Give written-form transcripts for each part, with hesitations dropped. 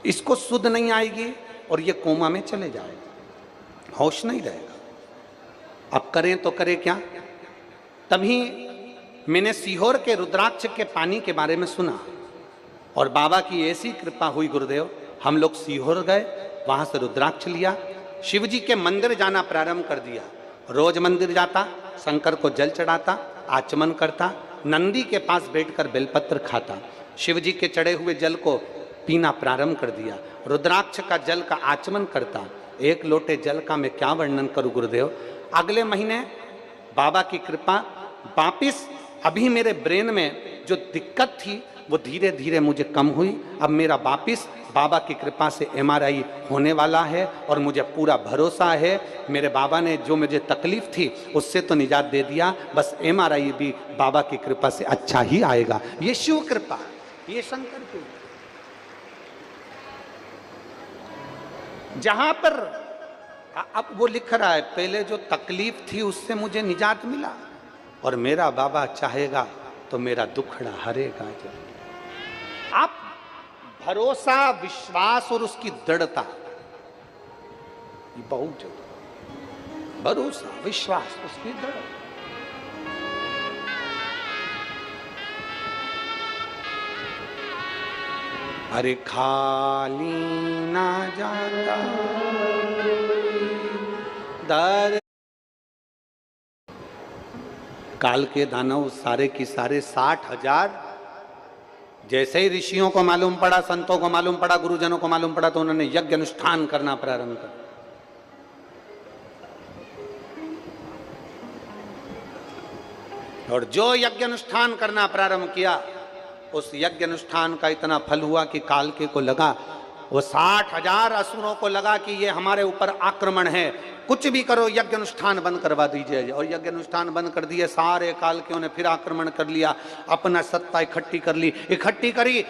इसको सुध नहीं आएगी और ये कोमा में चले जाएगा, होश नहीं रहेगा। अब करें तो करें क्या? तभी मैंने सीहोर के रुद्राक्ष के पानी के बारे में सुना और बाबा की ऐसी कृपा हुई गुरुदेव, हम लोग सीहोर गए, वहां से रुद्राक्ष लिया, शिव जी के मंदिर जाना प्रारंभ कर दिया। रोज मंदिर जाता, शंकर को जल चढ़ाता, आचमन करता, नंदी के पास बैठकर बेलपत्र खाता, शिव जी के चढ़े हुए जल को पीना प्रारंभ कर दिया, रुद्राक्ष का जल का आचमन करता। एक लोटे जल का मैं क्या वर्णन करूं गुरुदेव। अगले महीने बाबा की कृपा, वापिस अभी मेरे ब्रेन में जो दिक्कत थी वो धीरे धीरे मुझे कम हुई। अब मेरा वापिस बाबा की कृपा से MRI होने वाला है और मुझे पूरा भरोसा है, मेरे बाबा ने जो मुझे तकलीफ थी उससे तो निजात दे दिया, बस MRI भी बाबा की कृपा से अच्छा ही आएगा। ये शिव कृपा, ये शंकर की। जहां पर अब वो लिख रहा है, पहले जो तकलीफ थी उससे मुझे निजात मिला और मेरा बाबा चाहेगा तो मेरा दुखड़ा हरेगा। आप भरोसा, विश्वास और उसकी दृढ़ता, ये बहुत जरूरी। भरोसा, विश्वास, उसकी दृढ़ता। अरे खाली ना जाता दर। काल के दानव सारे की सारे 60,000, जैसे ही ऋषियों को मालूम पड़ा, संतों को मालूम पड़ा, गुरुजनों को मालूम पड़ा, तो उन्होंने यज्ञ अनुष्ठान करना प्रारंभ कर। और जो यज्ञ अनुष्ठान करना प्रारंभ किया, उस यज्ञ अनुष्ठान का इतना फल हुआ कि कालके को लगा, वो 60,000 असुरों को लगा कि ये हमारे ऊपर आक्रमण है, कुछ भी करो यज्ञ अनुष्ठान बंद करवा दीजिए। और यज्ञ अनुष्ठान बंद कर दिए, सारे कालकियों ने फिर आक्रमण कर लिया, अपना सत्ता इकट्ठी कर ली, इकट्ठी करी,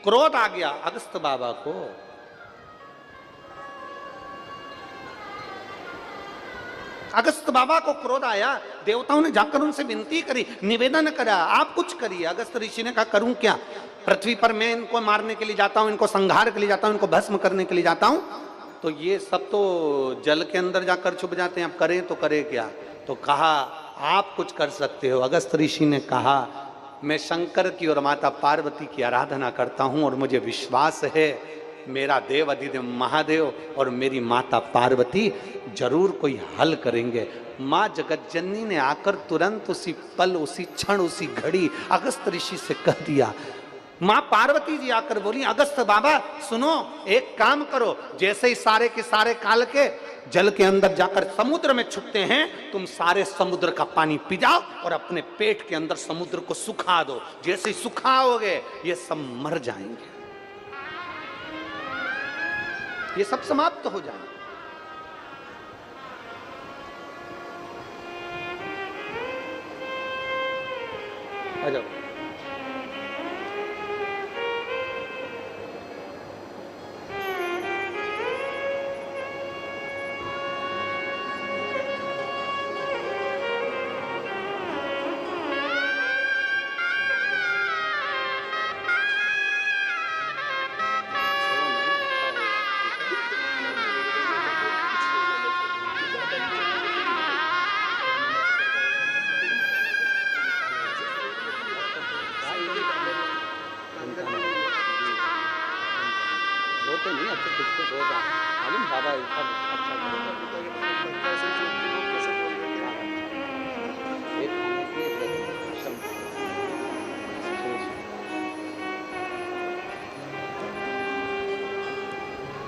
क्रोध आ गया अगस्त बाबा को। अगस्त बाबा को क्रोध आया, देवताओं ने जाकर उनसे विनती करी, निवेदन करा, आप कुछ करिए। अगस्त ऋषि ने कहा करूं क्या, पृथ्वी पर मैं इनको मारने के लिए जाता हूं, इनको संहार के लिए जाता हूं, इनको भस्म करने के लिए जाता हूं, तो ये सब तो जल के अंदर जाकर छुप जाते हैं, अब करें तो करें क्या। तो कहा आप कुछ कर सकते हो। अगस्त ऋषि ने कहा मैं शंकर की और माता पार्वती की आराधना करता हूं और मुझे विश्वास है मेरा देव अधिदेव महादेव और मेरी माता पार्वती जरूर कोई हल करेंगे। माँ जगतजननी ने आकर तुरंत उसी पल, उसी क्षण, उसी घड़ी अगस्त ऋषि से कह दिया। माँ पार्वती जी आकर बोली अगस्त बाबा सुनो, एक काम करो, जैसे ही सारे के सारे काल के जल के अंदर जाकर समुद्र में छुपते हैं, तुम सारे समुद्र का पानी पी जाओ और अपने पेट के अंदर समुद्र को सुखा दो। जैसे ही सुखाओगे ये सब मर जाएंगे, ये सब समाप्त हो जाएंगे। आ जाओ।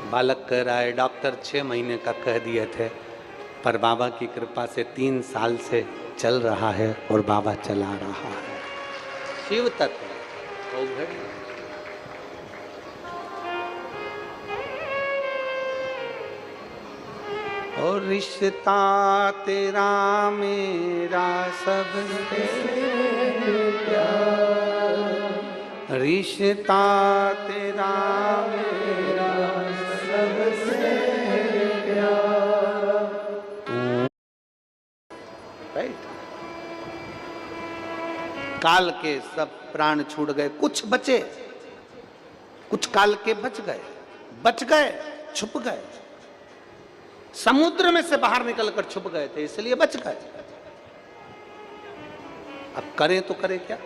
बालक कह रहा है डॉक्टर 6 महीने का कह दिए थे, पर बाबा की कृपा से 3 साल से चल रहा है और बाबा चला रहा है। शिव तत्व ओ घड़ी। और रिश्ता तेरा मेरा सबसे प्यारा, रिश्ता तेरा मेरा सबसे प्यारा तू। काल के सब प्राण छूट गए, कुछ बचे, कुछ काल के बच गए। बच गए, छुप गए, समुद्र में से बाहर निकलकर छुप गए थे, इसलिए बच गए। अब करें तो करें क्या?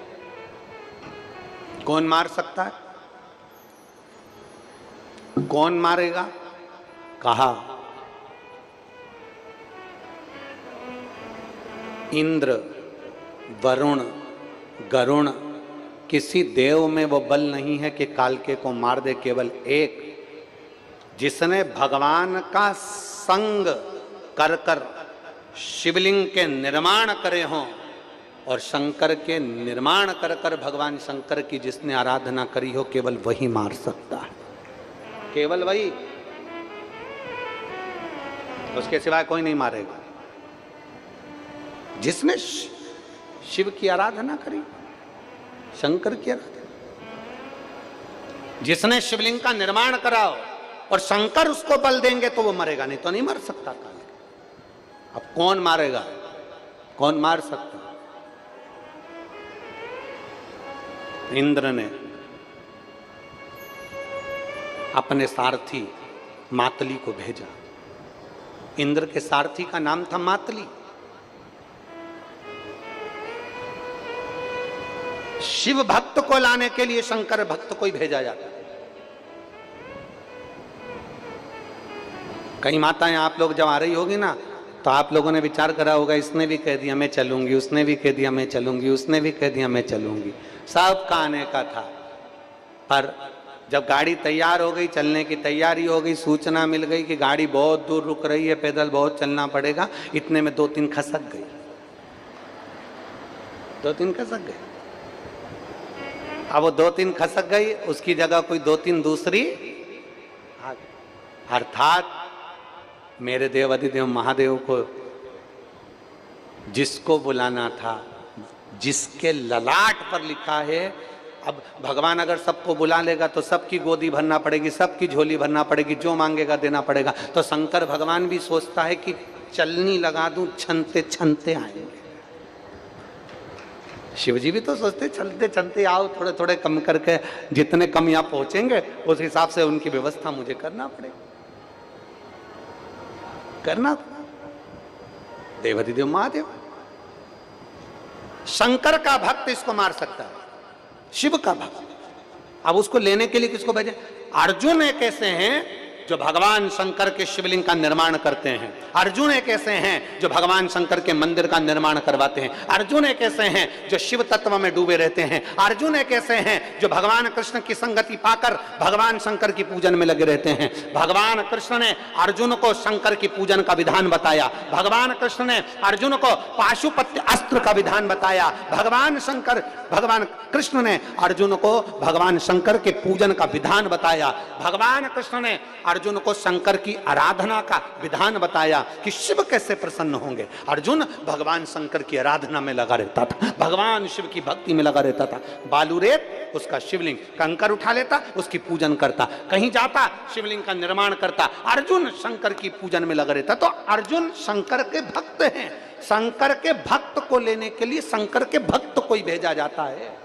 कौन मार सकता है? कौन मारेगा? कहा इंद्र, वरुण, गरुण, किसी देव में वो बल नहीं है कि कालके को मार दे। केवल एक, जिसने भगवान का संग कर कर शिवलिंग के निर्माण करे हों और शंकर के निर्माण कर कर भगवान शंकर की जिसने आराधना करी हो, केवल वही मार सकता है, केवल वही, उसके सिवाय कोई नहीं मारेगा। जिसने शिव की आराधना करी, शंकर की आराधना, जिसने शिवलिंग का निर्माण कराओ और शंकर उसको बल देंगे तो वो मरेगा, नहीं तो नहीं मर सकता काल। अब कौन मारेगा? कौन मार सकता? इंद्र ने अपने सारथी मातली को भेजा। इंद्र के सारथी का नाम था मातली। शिव भक्त को लाने के लिए शंकर भक्त को ही भेजा जाता है। कई माताएं आप लोग जब आ रही होगी ना, तो आप लोगों ने विचार करा होगा, इसने भी कह दिया मैं चलूंगी, उसने भी कह दिया मैं चलूंगी, उसने भी कह दिया मैं चलूंगी, सबका आने का था। पर जब गाड़ी तैयार हो गई, चलने की तैयारी हो गई, सूचना मिल गई कि गाड़ी बहुत दूर रुक रही है, पैदल बहुत चलना पड़ेगा, इतने में 2-3 खसक गई, 2-3 खसक गई। अब वो 2-3 खसक गई, उसकी जगह कोई 2-3 दूसरी, अर्थात मेरे देव अधिदेव महादेव को जिसको बुलाना था, जिसके ललाट पर लिखा है, अब भगवान अगर सबको बुला लेगा तो सबकी गोदी भरना पड़ेगी, सबकी झोली भरना पड़ेगी, जो मांगेगा देना पड़ेगा। तो शंकर भगवान भी सोचता है कि चलनी लगा दूं, छनते छनते आएंगे। शिवजी भी तो सोचते चलते चलते आओ, थोड़े थोड़े कम करके, जितने कम यहाँ पहुंचेंगे उस हिसाब से उनकी व्यवस्था मुझे करना पड़ेगी, करना। देवाधिदेव महादेव, शंकर का भक्त इसको मार सकता है, शिव का भक्त। अब उसको लेने के लिए किसको भेजे? अर्जुन एक ऐसे हैं जो भगवान शंकर के शिवलिंग का निर्माण करते हैं। अर्जुन एक ऐसे हैं जो भगवान शंकर के मंदिर का निर्माण करवाते हैं। अर्जुन एक ऐसे हैं जो शिव तत्व में डूबे रहते हैं। अर्जुन एक ऐसे हैं जो भगवान कृष्ण की संगति पाकर भगवान शंकर की पूजन में लगे रहते हैं। भगवान कृष्ण ने अर्जुन को शंकर की पूजन का विधान बताया। भगवान कृष्ण ने अर्जुन को पाशुपत्य अस्त्र का विधान बताया। भगवान कृष्ण ने अर्जुन को भगवान शंकर के पूजन का विधान बताया। भगवान कृष्ण ने अर्जुन को शंकर की आराधना का विधान बताया कि शिव कैसे प्रसन्न होंगे। अर्जुन भगवान शंकर की आराधना में लगा रहता था, भगवान शिव की भक्ति में लगा रहता था। बालू रेत उसका शिवलिंग, कंकर उठा लेता, उसकी पूजन करता, कहीं जाता शिवलिंग का निर्माण करता। अर्जुन शंकर की पूजन में लगा रहता। तो अर्जुन शंकर के भक्त हैं। शंकर के भक्त को लेने के लिए शंकर के भक्त को ही भेजा जाता है।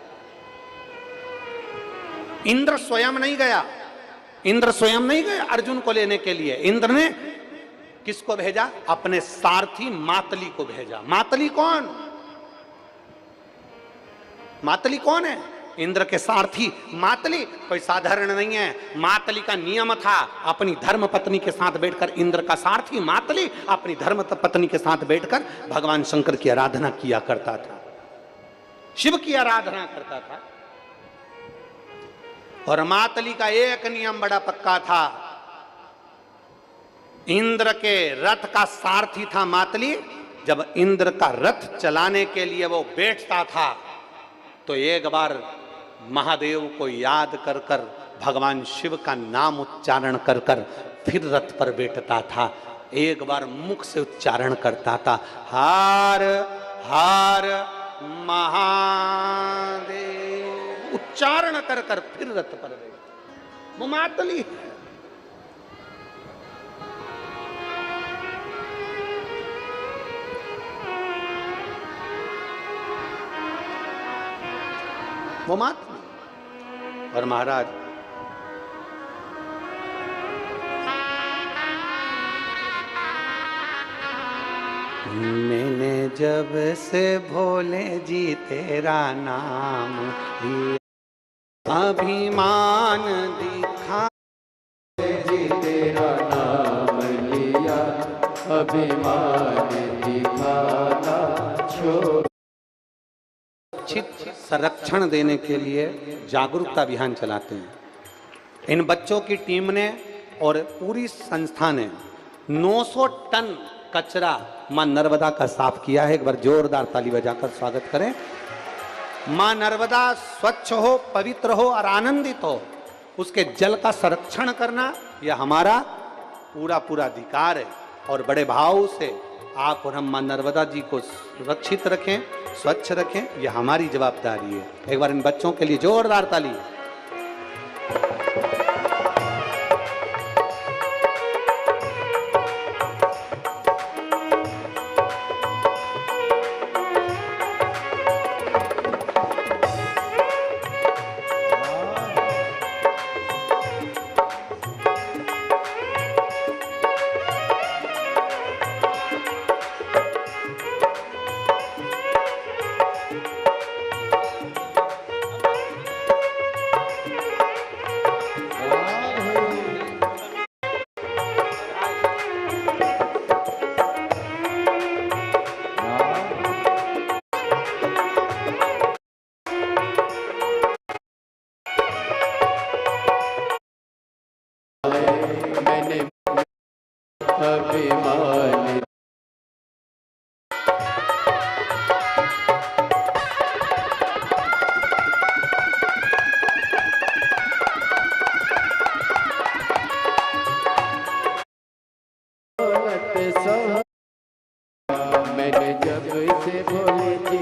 इंद्र स्वयं नहीं गया, इंद्र स्वयं नहीं गए अर्जुन को लेने के लिए। इंद्र ने किसको भेजा? अपने सारथी मातली को भेजा। मातली कौन? मातली कौन है? इंद्र के सारथी मातली कोई साधारण नहीं है। मातली का नियम था, अपनी धर्म पत्नी के साथ बैठकर, इंद्र का सारथी मातली अपनी धर्म पत्नी के साथ बैठकर भगवान शंकर की आराधना किया करता था, शिव की आराधना करता था। और मातली का एक नियम बड़ा पक्का था, इंद्र के रथ का सारथी था मातली। जब इंद्र का रथ चलाने के लिए वो बैठता था तो एक बार महादेव को याद कर कर, भगवान शिव का नाम उच्चारण कर कर फिर रथ पर बैठता था। एक बार मुख से उच्चारण करता था, हर हर महादेव, उच्चारण कर कर फिर रथ पर बैठ। वो मातली है। वो मातली। और महाराज मैंने जब से भोले जी तेरा नाम लिया, अभिमान दिखा जी तेरा नाम लिया, अभिमान दिखाना छोड़। संरक्षण देने के लिए जागरूकता अभियान चलाते हैं। इन बच्चों की टीम ने और पूरी संस्था ने 900 टन कचरा मां नर्मदा का साफ किया है। एक बार जोरदार ताली बजाकर स्वागत करें। मां नर्मदा स्वच्छ हो, पवित्र हो और आनंदित हो, उसके जल का संरक्षण करना यह हमारा पूरा पूरा अधिकार है। और बड़े भाव से आप और हम मां नर्मदा जी को सुरक्षित रखें, स्वच्छ रखें, यह हमारी जवाबदारी है। एक बार इन बच्चों के लिए जोरदार ताली। मैंने अभिमान मैंने जब से भोले जी